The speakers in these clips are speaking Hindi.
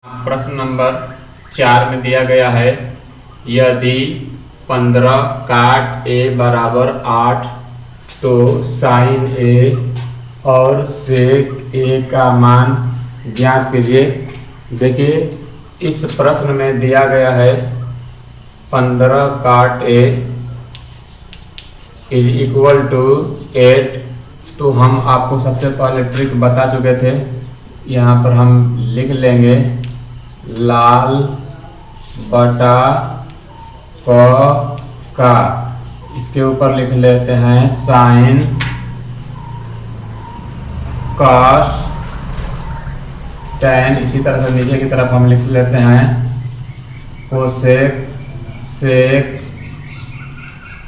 प्रश्न नंबर 4 में दिया गया है, यदि 15 काट ए बराबर 8 तो साइन ए और सेक ए का मान ज्ञात कीजिए। देखिए इस प्रश्न में दिया गया है 15 काट ए इज इक्वल टू 8। तो हम आपको सबसे पहले ट्रिक बता चुके थे। यहाँ पर हम लिख लेंगे लाल बटा क का, इसके ऊपर लिख लेते हैं साइन कॉस टैन। इसी तरह से नीचे की तरफ हम लिख लेते हैं कोसेक सेक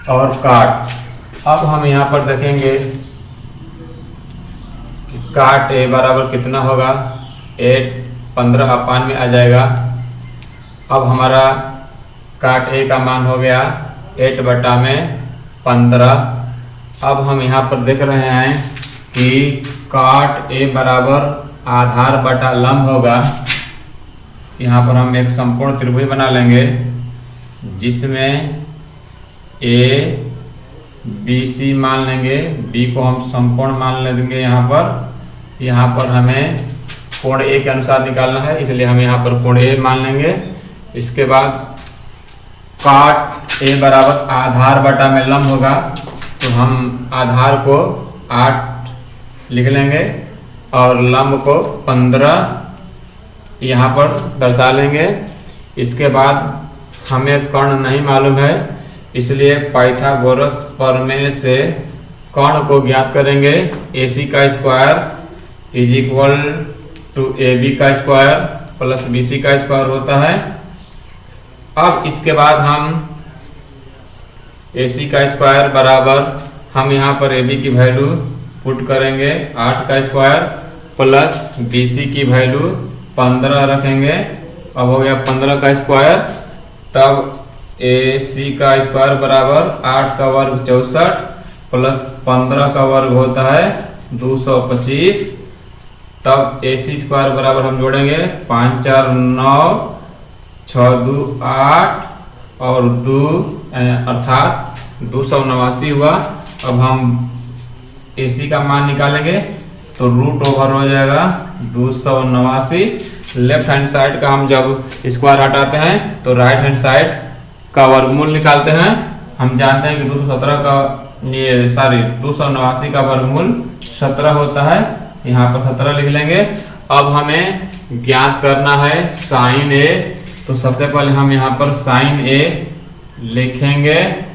और काट। अब हम यहाँ पर देखेंगे कि काट ए बराबर कितना होगा, 8 15 अपान में आ जाएगा। अब हमारा काट ए का मान हो गया 8 बटा में 15। अब हम यहाँ पर देख रहे हैं कि काट ए बराबर आधार बटा लंब होगा। यहाँ पर हम एक संपूर्ण त्रिभुज बना लेंगे जिसमें ए बी सी मान लेंगे, बी को हम संपूर्ण मान लेंगे। यहाँ पर हमें कोण ए के अनुसार निकालना है, इसलिए हम यहाँ पर कोण ए मान लेंगे। इसके बाद काट ए बराबर आधार बटा में लंब होगा, तो हम आधार को 8 लिख लेंगे और लंब को 15 यहाँ पर दर्शा लेंगे। इसके बाद हमें कर्ण नहीं मालूम है, इसलिए पाइथागोरस प्रमेय से कर्ण को ज्ञात करेंगे। AC का square is equal to AB का स्क्वायर प्लस BC का स्क्वायर होता है। अब इसके बाद हम AC का स्क्वायर बराबर हम यहाँ पर AB की वैल्यू पुट करेंगे 8 का स्क्वायर प्लस BC की वैल्यू 15 रखेंगे। अब हो गया 15 का स्क्वायर, तब AC का स्क्वायर बराबर 8 का वर्ग 64 प्लस 15 का वर्ग होता है 225। तब AC स्क्वायर बराबर हम जोड़ेंगे 5 4 9 6 2 8 और 2 अर्थात 289 हुआ। अब हम AC का मान निकालेंगे तो रूट ओवर हो जाएगा 289। लेफ्ट हैंड साइड का हम जब स्क्वायर हटाते हैं तो राइट हैंड साइड का वर्गमूल निकालते हैं। हम जानते हैं कि 289 का वर्गमूल 17 होता है, यहाँ पर 17 लिख लेंगे। अब हमें ज्ञात करना है साइन ए, तो सबसे पहले हम यहाँ पर साइन ए लिखेंगे।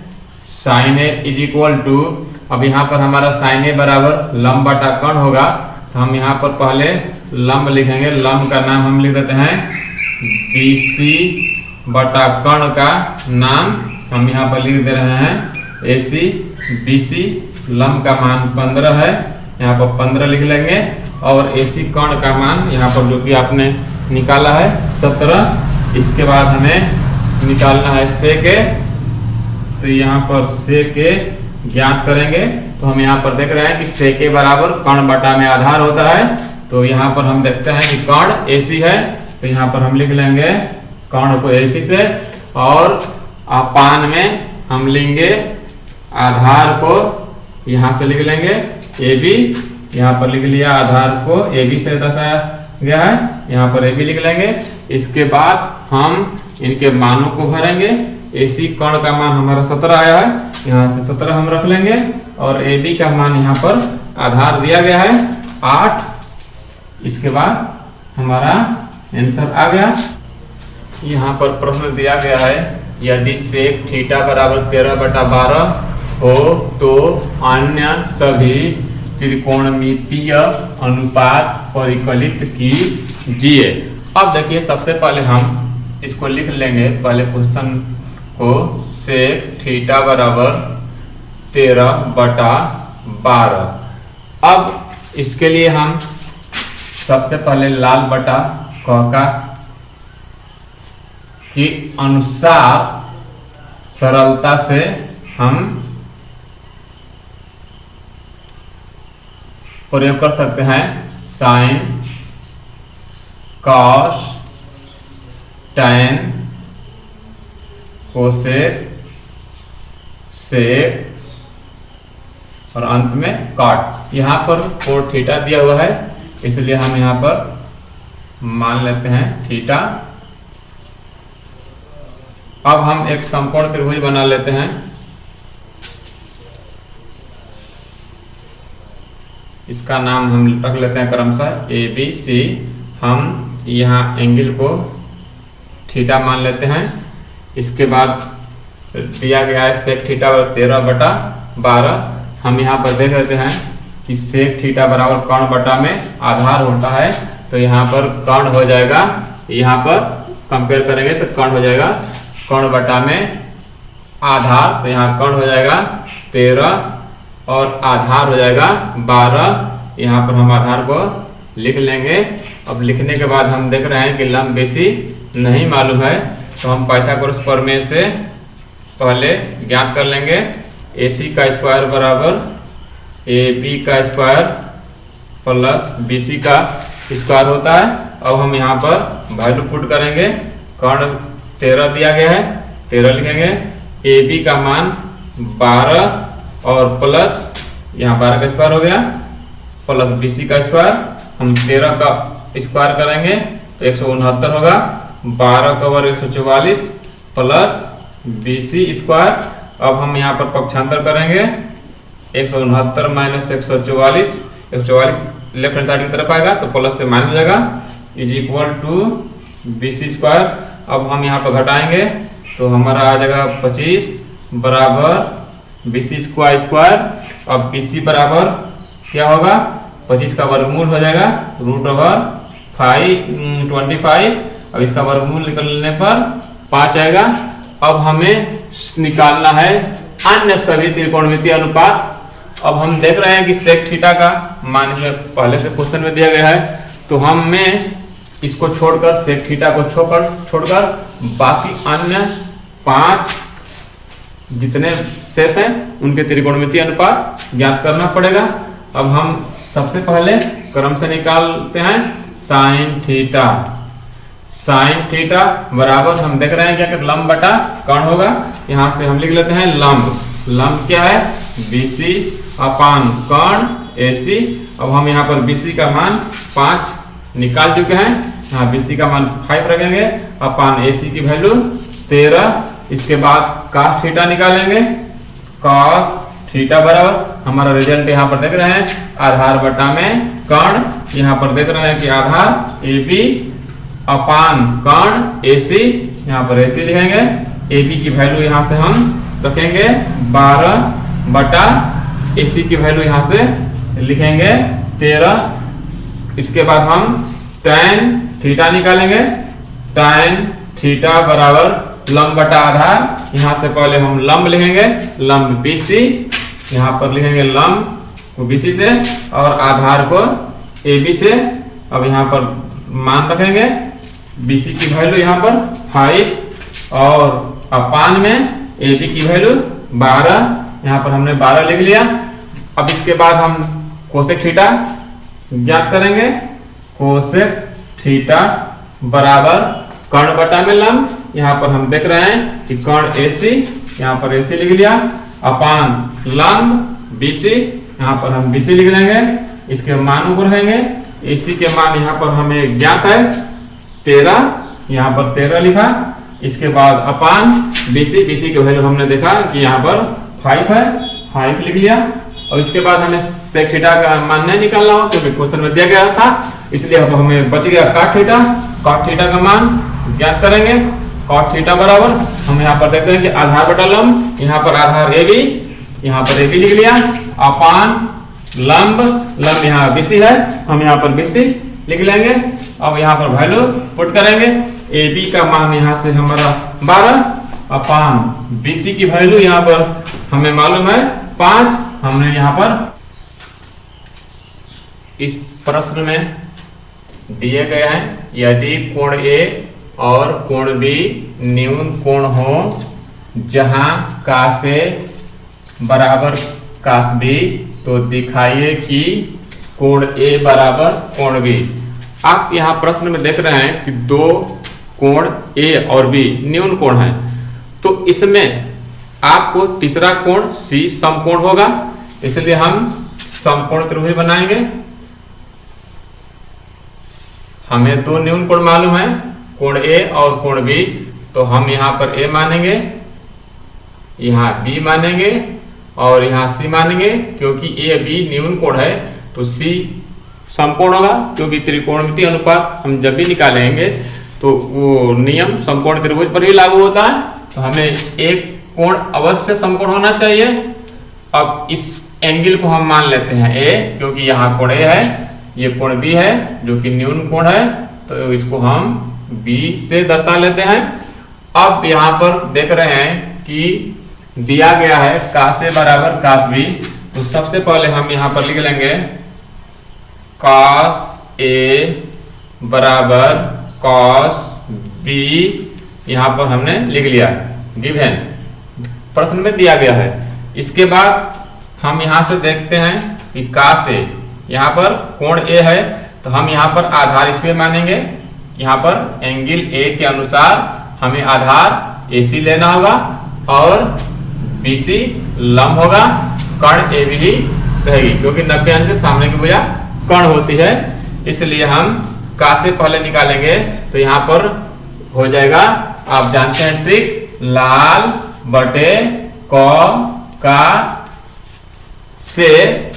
Sine A is equal to, अब यहाँ पर हमारा साइन ए बराबर लंब बटा कर्ण होगा, तो हम यहाँ पर पहले लंब लिखेंगे। लंब का नाम हम लिख देते हैं BC बटा कर्ण का नाम हम यहाँ पर लिख दे रहे हैं AC BC। लंब का मान 15 है, यहाँ पर 15 लिख लेंगे और AC कर्ण का मान यहाँ पर जो कि आपने निकाला है 17। इसके बाद हमें निकालना है सेक ए, तो यहाँ पर सेक ए ज्ञात करेंगे। तो हम यहाँ पर देख रहे हैं कि सेक ए बराबर कर्ण बटा में आधार होता है। तो यहाँ पर हम देखते हैं कि कर्ण AC है, तो यहाँ पर हम लिख लेंगे कर्ण को AC से, और अपान में हम लेंगे आधार को यहाँ से लिख लेंगे AB। यहाँ पर लिख लिया आधार को AB से दर्शाया गया है, यहाँ पर AB लिख लेंगे। इसके बाद हम इनके मानों को भरेंगे। AC कर्ण का मान हमारा 17 आया है, यहाँ से 17 हम रख लेंगे और AB का मान यहाँ पर आधार दिया गया है 8। इसके बाद हमारा आंसर आ गया। यहाँ पर प्रश्न दिया गया है, यदि सेक थीटा बराबर 13 बटा 12 हो तो अन्य सभी त्रिकोणमितीय अनुपात परिकलित कीजिए। अब देखिए सबसे पहले हम इसको लिख लेंगे, पहले क्वेश्चन को, सेक थीटा बराबर 13 बटा 12। अब इसके लिए हम सबसे पहले लाल बटा क का के अनुसार सरलता से हम प्रयोग कर सकते हैं साइन कॉस tan, कोसेक, सेक और अंत में कॉट। यहाँ पर कोण थीटा दिया हुआ है, इसलिए हम यहाँ पर मान लेते हैं थीटा। अब हम एक समकोण त्रिभुज बना लेते हैं। इसका नाम हम रख लेते हैं क्रमशः ABC। हम यहाँ एंगल को थीटा मान लेते हैं। इसके बाद दिया गया है सेक थीटा 13/12। हम यहाँ पर देख लेते हैं कि सेक थीटा बराबर कर्ण बटा में आधार होता है, तो यहाँ पर कर्ण हो जाएगा, यहाँ पर कंपेयर करेंगे तो कर्ण हो जाएगा कर्ण बटा में आधार, तो यहाँ कर्ण हो जाएगा 13 और आधार हो जाएगा 12। यहाँ पर हम आधार को लिख लेंगे। अब लिखने के बाद हम देख रहे हैं कि लंब BC नहीं मालूम है, तो हम पाइथागोरस प्रमेय से पहले ज्ञात कर लेंगे। AC का स्क्वायर बराबर AB का स्क्वायर प्लस BC का स्क्वायर होता है। अब हम यहाँ पर वैल्यू पुट करेंगे। कर्ण 13 दिया गया है, 13 लिखेंगे। AB का मान 12 और प्लस यहाँ 12 का स्क्वायर हो गया प्लस BC का स्क्वायर। हम 13 का स्क्वायर करेंगे तो 169 होगा। 12 का वर्ग 144 प्लस BC स्क्वायर। अब हम यहाँ पर पक्षांतर करेंगे। 169 माइनस 144, 144 लेफ्ट हैंड साइड की तरफ आएगा तो प्लस से माइनस हो जाएगा, is equal to BC square. अब हम यहाँ पर घटाएंगे तो हमारा आ जाएगा 25 बराबर BC स्क्वायर। अब BC बराबर क्या होगा, 25 का वर्गमूल हो जाएगा √525। अब इसका वर्गमूल निकलने पर 5 आएगा। अब हमें निकालना है अन्य सभी त्रिकोणमितीय अनुपात। अब हम देख रहे हैं कि सेक थीटा का मान इसमें पहले से क्वेश्चन में दिया गया है, तो हमें इसको छोड़कर सेक थीटा को छोड़कर बाकी अन्य 5 जितने शेष हैं उनके त्रिकोणमितीय अनुपात ज्ञात करना पड़ेगा। अब हम सबसे पहले क्रम से निकालते हैं साइन थीटा। साइन थीटा बराबर हम देख रहे हैं क्या कि लंब बटा कर्ण होगा। यहाँ से हम लिख लेते हैं लंब। लंब क्या है, BC अपान कर्ण AC। अब हम यहाँ पर BC का मान 5 निकाल चुके हैं, यहाँ BC का मान 5 रखेंगे अपान AC की वैल्यू 13। इसके बाद cos थीटा निकालेंगे। cos थीटा बराबर हमारा रिजल्ट यहाँ पर देख रहे हैं आधार बटा में कर्ण। यहाँ पर देख रहे हैं कि आधार AB अपान कर्ण AC। यहाँ पर AC लिखेंगे। AB की वैल्यू यहाँ से हम रखेंगे 12 बटा AC की वैल्यू यहाँ से लिखेंगे 13। इसके बाद हम tan थीटा निकालेंगे। tan थीटा बराबर लंब बटा आधार। यहाँ से पहले हम लंब लिखेंगे, लंब BC। यहाँ पर लिखेंगे लंब को BC से और आधार को AB से। अब यहाँ पर मान रखेंगे BC की वैल्यू यहाँ पर 5 और अपान में AB की वैल्यू 12। यहाँ पर हमने 12 लिख लिया। अब इसके बाद हम कोसेक थीटा ज्ञात करेंगे। कोसेक थीटा बराबर कर्ण बटा में लंब। यहाँ पर हम देख रहे हैं कि कर्ण AC, यहाँ पर AC लिख लिया अपान लंब BC। यहाँ पर हम BC लिख लेंगे, इसके मान ऊपर रहेंगे। AC के मान यहाँ पर हमें ज्ञात है 13, यहाँ पर 13 लिखा। इसके बाद अपान BC, BC की वैल्यू हमने देखा कि यहाँ पर 5 है, 5 लिख लिया। और इसके बाद हमें सेक थीटा का मान नहीं निकालना हो क्योंकि क्वेश्चन में दिया गया था, इसलिए अब हमें बच गया कॉट थीटा। कॉट थीटा का मान ज्ञात करेंगे। कॉट थीटा बराबर हम यहाँ पर देखते हैं कि आधार बटा लंब, यहाँ पर आधार AB, यहाँ पर AB लिख लिया अपान लंब। लंब यहाँ BC है, हम यहाँ पर BC लिख लेंगे। अब यहाँ पर वैल्यू पुट करेंगे। AB का मान यहाँ से हमारा 12 अपान BC की वैल्यू यहाँ पर हमें मालूम है 5। हमने यहाँ पर इस प्रश्न में दिए गए हैं यदि कोण A और कोण B न्यून कोण हो जहां cos A बराबर cos B, तो दिखाइए कि कोण A बराबर कोण B। आप यहाँ प्रश्न में देख रहे हैं कि दो कोण ए और बी न्यून कोण है, तो इसमें आपको तीसरा कोण सी समकोण होगा, इसलिए हम समकोण त्रिभुज बनाएंगे। हमें दो न्यून कोण मालूम है, कोण ए और कोण बी, तो हम यहाँ पर ए मानेंगे, यहाँ बी मानेंगे और यहाँ सी मानेंगे। क्योंकि ए बी न्यून कोण है तो सी समकोण होगा, क्योंकि त्रिकोणमितीय अनुपात हम जब भी निकालेंगे तो वो नियम समकोण त्रिभुज पर ही लागू होता है। तो हमें एक कोण अवश्य समकोण होना चाहिए। अब इस एंगल को हम मान लेते हैं ए, क्योंकि यहाँ कोण ए है, ये कोण बी है जो कि न्यून कोण है, तो इसको हम बी से दर्शा लेते हैं। अब यहाँ पर देख रहे हैं कि दिया गया है कास ए बराबर कास बी, तो सबसे पहले हम यहाँ पर लिख लेंगे कास ए बराबर कॉस बी, यहाँ पर हमने लिख लिया गिवन, प्रश्न में दिया गया है। इसके बाद हम यहाँ से देखते हैं कि कास ए, यहाँ पर कोण ए है तो हम यहाँ पर आधार इसमें मानेंगे। यहाँ पर एंगल ए के अनुसार हमें आधार AC लेना होगा और BC लंब होगा, कर्ण ए भी रहेगी, क्योंकि 90 अंश के सामने की भुजा कर्ण होती है। इसलिए हम का से पहले निकालेंगे तो यहाँ पर हो जाएगा, आप जानते हैं ट्रिक, लाल बटे क का से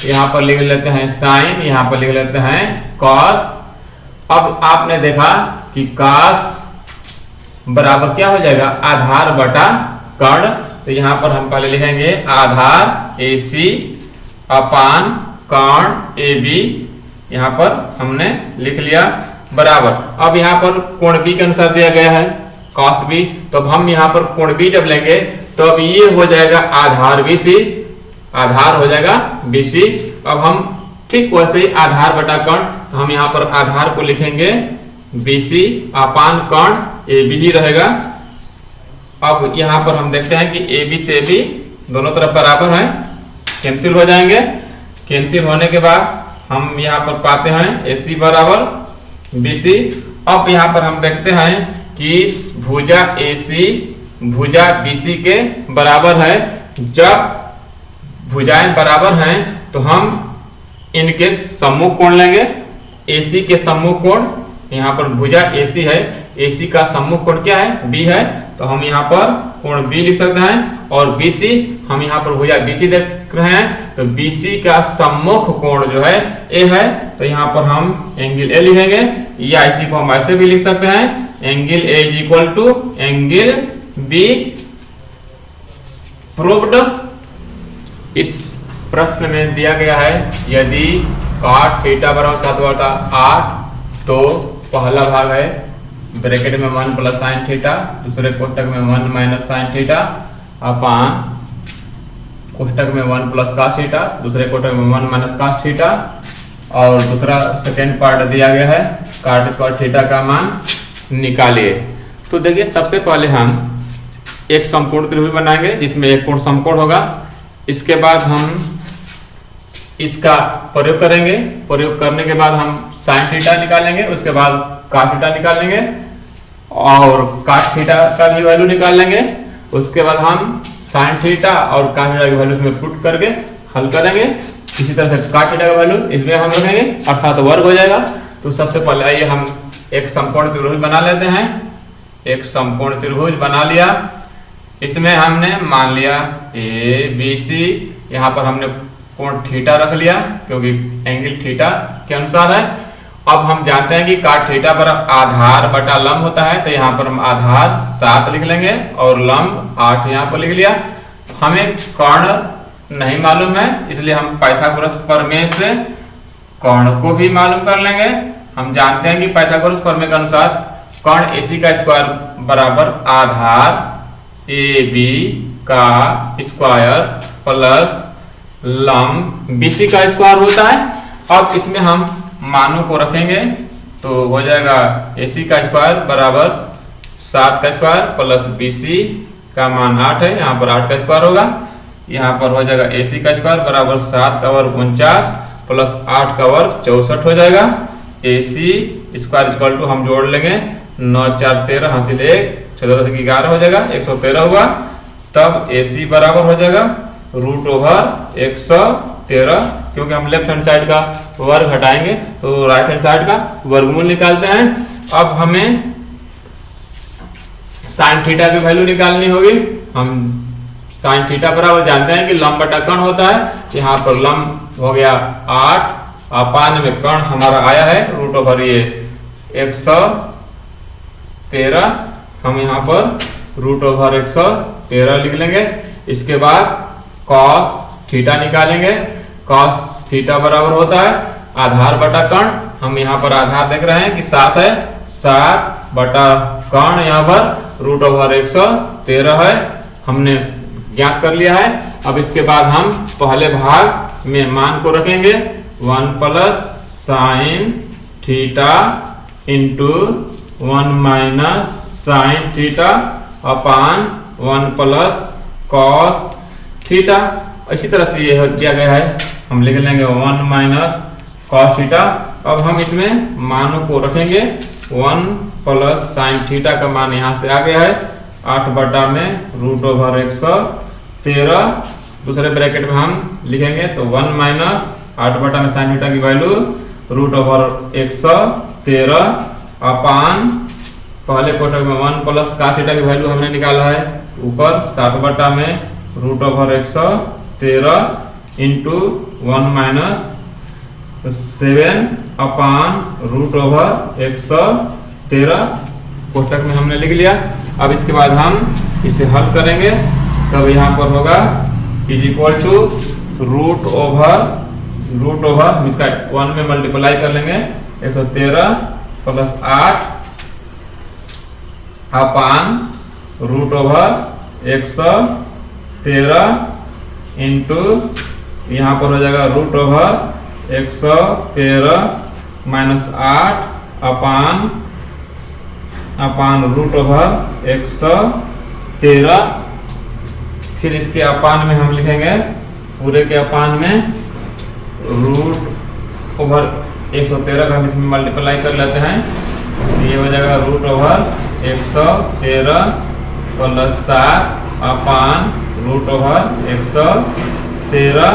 यहाँ पर लिख लेते हैं साइन, यहाँ पर लिख लेते हैं कॉस। अब आपने देखा कि कॉस बराबर क्या हो जाएगा, आधार बटा कर्ण, तो यहाँ पर हम पहले लिखेंगे आधार AC अपान कर्ण AB, यहाँ पर हमने लिख लिया बराबर। अब यहाँ पर कोण B के अनुसार दिया गया है cos B, तो अब हम यहाँ पर कोण B जब लेंगे तो अब ये हो जाएगा आधार BC, आधार हो जाएगा BC। अब हम ठीक वैसे ही आधार बटा कर्ण, तो हम यहाँ पर आधार को लिखेंगे BC अपान कर्ण AB ही रहेगा। अब यहाँ पर हम देखते हैं कि AB से AB दोनों तरफ बराबर हैं, कैंसिल हो जाएंगे। कैंसिल होने के बाद हम यहाँ पर पाते हैं AC बराबर BC। अब यहाँ पर हम देखते हैं कि भुजा AC भुजा BC के बराबर है। जब भुजाएं बराबर हैं तो हम इनके सम्मुख कोण लेंगे। AC के सम्मुख कोण, यहाँ पर भुजा AC है, AC का सम्मुख कोण क्या है, B है, तो हम यहाँ पर कोण B लिख सकते हैं। और BC, हम यहाँ पर भुजा BC देख रहे हैं, तो BC का सम्मुख कोण जो है A है, तो यहाँ पर हम एंगल A लिखेंगे, या इसी को हम ऐसे भी लिख सकते हैं, angle A is equal to angle B। Proved. इस प्रश्न में दिया गया है यदि cot थीटा बराबर 7/8, तो पहला भाग है ब्रैकेट में 1 प्लस साइन थीटा, दूसरे कोष्टक में 1 माइनस साइन थीटा अपान कोष्टक में 1 प्लस cos थीटा, दूसरे कोष्टक में 1 माइनस cos थीटा, और दूसरा सेकेंड पार्ट दिया गया है cot स्क्वायर थीटा का मान निकालिए। तो देखिए सबसे पहले हम एक समकोण त्रिभुज बनाएंगे जिसमें एक कोण समकोण होगा। इसके बाद हम इसका प्रयोग करेंगे, प्रयोग करने के बाद हम साइन थीटा निकालेंगे, उसके बाद cos थीटा निकालेंगे और cos थीटा का भी वैल्यू निकाल लेंगे। उसके बाद हम साइन थीटा और cos थीटा की वैल्यू इसमें पुट करके हल करेंगे। इसी तरह से cos थीटा का वैल्यू इसमें हम रखेंगे, अर्थात वर्ग हो जाएगा। तो सबसे पहले आइए हम एक समकोण त्रिभुज बना लेते हैं। एक समकोण त्रिभुज बना लिया, इसमें हमने मान लिया ABC, यहाँ पर हमने कोण थीटा रख लिया क्योंकि एंगल थीटा के अनुसार है। अब हम जानते हैं कि cot थीटा पर आधार बटा लंब होता है, तो यहाँ पर हम आधार 7 लिख लेंगे और लंब 8 यहाँ पर लिख लिया। हमें कर्ण नहीं मालूम है, इसलिए हम पाइथागोरस प्रमेय से कर्ण को भी मालूम कर लेंगे। हम जानते हैं कि पाइथागोरस प्रमेय के अनुसार कर्ण AC का स्क्वायर बराबर आधार AB का स्क्वायर प्लस लंब BC का स्क्वायर होता है। अब इसमें हम मानों को रखेंगे तो हो जाएगा AC का स्क्वायर बराबर 7 का स्क्वायर प्लस BC का मान 8 है, यहाँ पर 8 का स्क्वायर होगा। यहाँ पर हो जाएगा AC का स्क्वायर बराबर 7 का वर्ग 49 प्लस 8 का वर्ग 64 हो जाएगा। AC स्क्वायर इक्वल टू हम जोड़ लेंगे 9 4 13 हासिल 1 14 10 11 हो जाएगा 113 हुआ। तब AC बराबर हो जाएगा रूट ओवर 113, क्योंकि हम लेफ्ट हैंड साइड का वर्ग हटाएंगे तो राइट हैंड साइड का वर्गमूल निकालते हैं। अब हमें साइन थीटा की वैल्यू निकालनी होगी। हम साइन थीटा बराबर जानते हैं कि लंब बटा कर्ण होता है। यहाँ पर लंब हो गया 8, अपान में कर्ण हमारा आया है रूट ओवर ये 113, हम यहाँ पर रूट ओवर 113 लिख लेंगे। इसके बाद कॉस थीटा निकालेंगे। कॉस थीटा बराबर होता है आधार बटा कर्ण। हम यहाँ पर आधार देख रहे हैं कि 7 है, 7 बटा कर्ण यहाँ पर रूट ओवर 113 है, हमने ज्ञात कर लिया है। अब इसके बाद हम पहले भाग में मान को रखेंगे 1 plus sine theta into 1 minus sine theta upon 1 plus cos theta. इसी तरह से ये दिया गया है, हम लिख लेंगे 1 माइनस कॉस थीटा। अब हम इसमें मानों को रखेंगे 1 प्लस साइन थीटा का मान यहाँ से आ गया है 8 बटा में रूट ओवर 113। दूसरे ब्रैकेट में हम लिखेंगे तो 1 माइनस 8 बटा में साइन थीटा की वैल्यू रूट ओवर 113 अपान पहले कोष्ठक में 1 प्लस कॉस थीटा की वैल्यू हमने निकाला है ऊपर 7 बटा में root over 113 into 1 minus 7 upon root over 113 कोष्ठक में हमने लिख लिया। अब इसके बाद हम इसे हल करेंगे, तब यहाँ पर होगा is equal to root over हम इसका 1 में मल्टीप्लाई कर लेंगे 113 plus 8 upon root over 113 into यहाँ पर हो जाएगा root over 113 minus 8 upon root over 113। फिर इसके अपान में हम लिखेंगे पूरे के अपान में रूट ओवर 113 का हम इसमें मल्टीप्लाई कर लेते हैं। ये हो जाएगा root over 113 plus 7 upon root over 113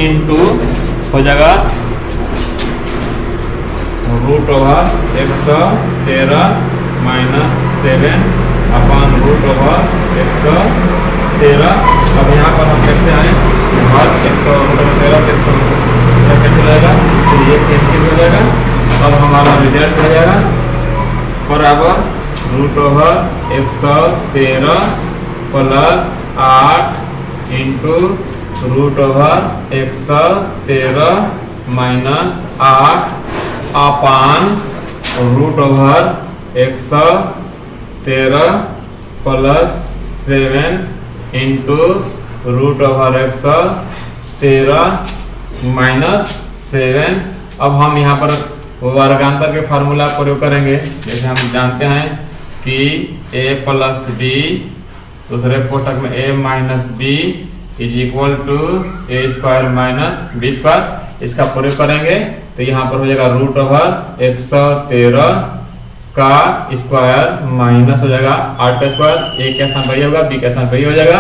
into हो जाएगा root over 113 minus 7 upon root over 113। अब यहाँ पर हम देखते हैं हर 113 से 113 कैंसिल हो जाएगा, इससे ये कैंसिल हो जाएगा। अब हमारा रिजल्ट आ जाएगा बराबर root over 113 plus 8 into root over 113 minus 8 upon root over 113 plus 7 into root over 113 minus 7। अब हम यहाँ पर वर्गांतर के फार्मूला प्रयोग करेंगे। जैसे हम जानते हैं कि a प्लस बी दूसरे कोष्ठक में a minus b is equal to a square minus b square. इसका प्रयोग करेंगे तो यहाँ पर हो जाएगा रूट ओवर 113 का स्क्वायर माइनस हो जाएगा 8 का स्क्वायर, a का स्थान वही होगा, b का स्थान वही हो जाएगा।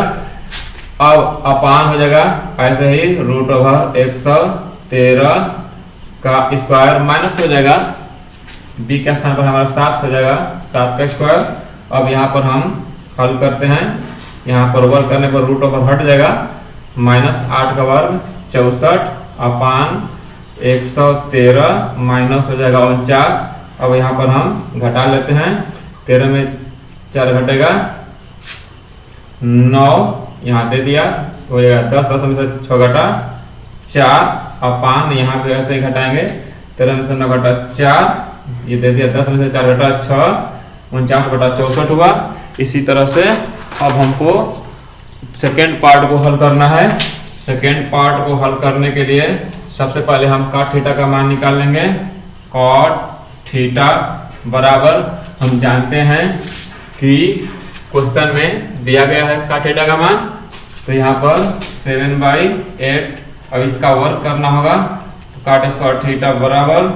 अब अपान हो जाएगा ऐसे ही रूट ओवर 113 का स्क्वायर माइनस हो जाएगा, b का स्थान पर हमारा 7 हो जाएगा, 7 का स्क्वायर। अब यहाँ पर हम हल करते हैं, यहाँ पर वर्ग करने पर रूट ओवर हट जाएगा, माइनस 8 का वर्ग 64 अपान 113 माइनस हो जाएगा 49। अब यहाँ पर हम घटा लेते हैं, 13 में 4 घटेगा 9, यहाँ दे दिया हो जाएगा 10, 10 में से 6 घटा 4 अपान यहाँ पे ऐसे ही घटाएंगे, 13 में से 9 घटा 4, ये दे दिया 10 में से 4 घटा 6, 49 घटा 64 हुआ। इसी तरह से अब हमको सेकेंड पार्ट को हल करना है। सेकेंड पार्ट को हल करने के लिए सबसे पहले हम कॉट थीटा का मान निकाल लेंगे। कॉट थीटा बराबर हम जानते हैं कि क्वेश्चन में दिया गया है कॉट थीटा का मान, तो यहाँ पर 7/8। अब इसका वर्क करना होगा तो कॉट स्क्वायर थीटा बराबर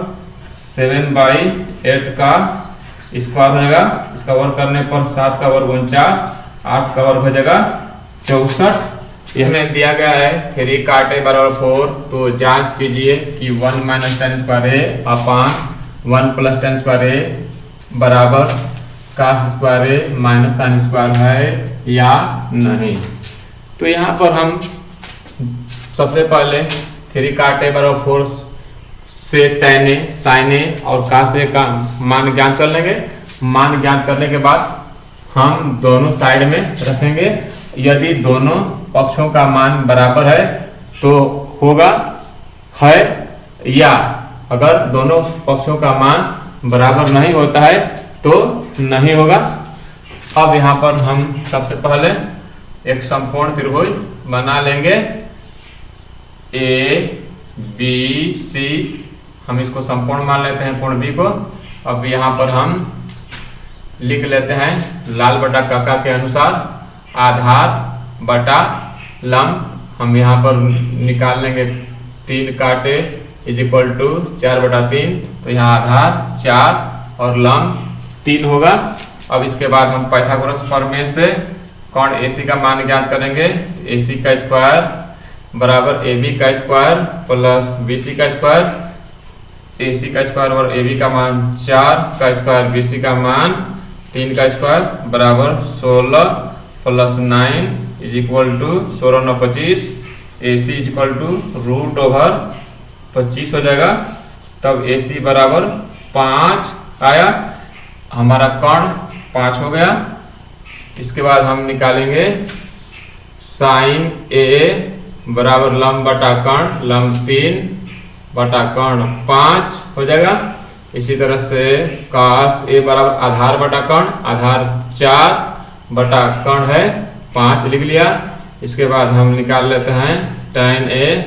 7/8 का स्क्वायर हो जाएगा। इसका वर्ग करने पर 7 का वर्ग 49, 8 का वर्ग हो जाएगा 64। इसमें दिया गया है 3 cot a बराबर 4, तो जांच कीजिए कि 1 माइनस tan स्क्वायर ए अपान 1 प्लस tan स्क्वायर ए बराबर cos स्क्वायर ए माइनस sin स्क्वायर है या नहीं। तो यहाँ पर हम सबसे पहले 3 cot a बराबर 4 से tan a, sin a और cos a का मान ज्ञात कर लेंगे। मान ज्ञात करने के बाद हम दोनों साइड में रखेंगे। यदि दोनों पक्षों का मान बराबर है तो होगा है, या अगर दोनों पक्षों का मान बराबर नहीं होता है तो नहीं होगा। अब यहाँ पर हम सबसे पहले एक समकोण त्रिभुज बना लेंगे ए बी सी। हम इसको समकोण मान लेते हैं कोण बी को। अब यहाँ पर हम लिख लेते हैं लाल बटा काका के अनुसार आधार बटा लंब। हम यहाँ पर निकाल लेंगे 3 cot a is equal to 4/3। तो यहाँ आधार 4 और लंब 3 होगा। अब इसके बाद हम पाइथागोरस प्रमेय से कोण AC का मान ज्ञात करेंगे। AC का स्क्वायर बराबर AB का स्क्वायर प्लस BC का स्क्वायर। AC का स्क्वायर और AB का मान 4 का स्क्वायर, BC का मान 3 का स्क्वायर बराबर 16 plus 9 is equal to 16 9 25। AC is equal to √25 हो जाएगा। तब AC बराबर 5 आया, हमारा कोण 5 हो गया। इसके बाद हम निकालेंगे sin A बराबर लंब बटा कोण, लंब 3 बटा कोण 5 हो जाएगा। इसी तरह से cos A बराबर आधार बटा कोण, आधार 4 बटा कोण है 5 लिख लिया। इसके बाद हम निकाल लेते हैं tan A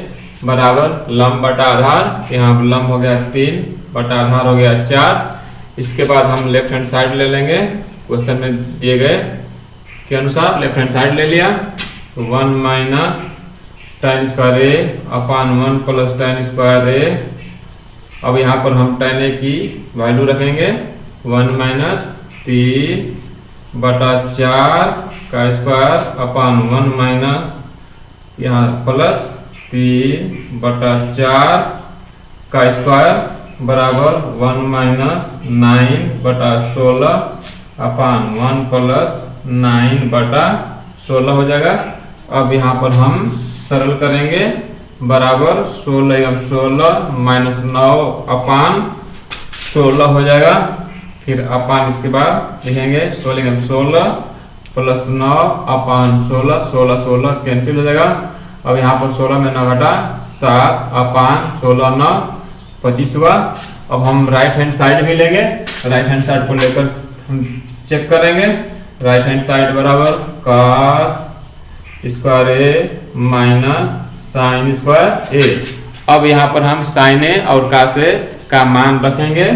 बराबर लंब बटा आधार। यहाँ लंब हो गया 3 बटा आधार हो गया 4। इसके बाद हम लेफ्ट हैंड साइड ले लेंगे। क्वेश्चन में दिए गए के अनुसार लेफ्ट हैंड साइड ले लिया। 1 माइनस tan स्क्वायर ए अपान 1 प्लस tan स्क्वायर ए। अब यहाँ पर हम tan a की वैल्यू रखेंगे 1 माइनस 3 बटा 4 का स्क्वायर अपान 1 माइनस यहाँ प्लस 3 बटा 4 का स्क्वायर बराबर 1 माइनस 9 बटा 16 अपान 1 प्लस 9 बटा 16 हो जाएगा। अब यहाँ पर हम सरल करेंगे बराबर 16 माइनस 9 अपान 16 हो जाएगा। फिर अपान इसके बाद लिखेंगे 16 प्लस 9 अपान 16, 16 कैंसिल हो जाएगा। अब यहाँ पर 16 में 9 घटा 7 अपान 16 9 25 हुआ। अब हम राइट हैंड साइड भी लेंगे। राइट हैंड साइड को लेकर हम चेक करेंगे। राइट हैंड साइड बराबर cos स्क्वायर ए माइनस sin स्क्वायर ए। अब यहाँ पर हम sin ए और cos ए का मान रखेंगे।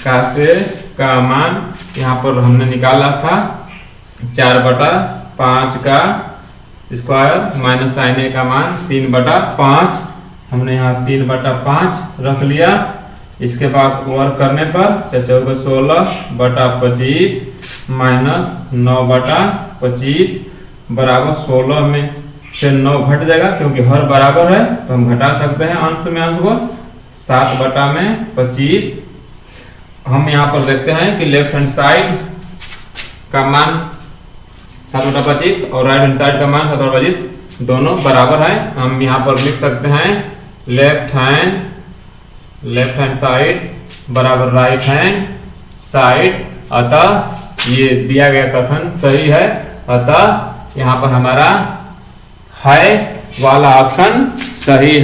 cos ए का मान यहाँ पर हमने निकाला था 4/5 का स्क्वायर माइनस sin a का मान 3/5। हमने यहाँ 3/5 रख लिया। इसके बाद वर्क करने पर 16/25 माइनस 9/25 बराबर 16 में से 9 घट जाएगा क्योंकि हर बराबर है तो हम घटा सकते हैं अंश में अंश को। 7/25। हम यहाँ पर देखते हैं कि लेफ्ट हैंड साइड का मान 7/25 और राइट हैंड साइड का मान 7/25 दोनों बराबर है। हम यहाँ पर लिख सकते हैं लेफ्ट हैंड साइड बराबर राइट हैंड साइड। अतः ये दिया गया कथन सही है। अतः यहाँ पर हमारा है वाला ऑप्शन सही है।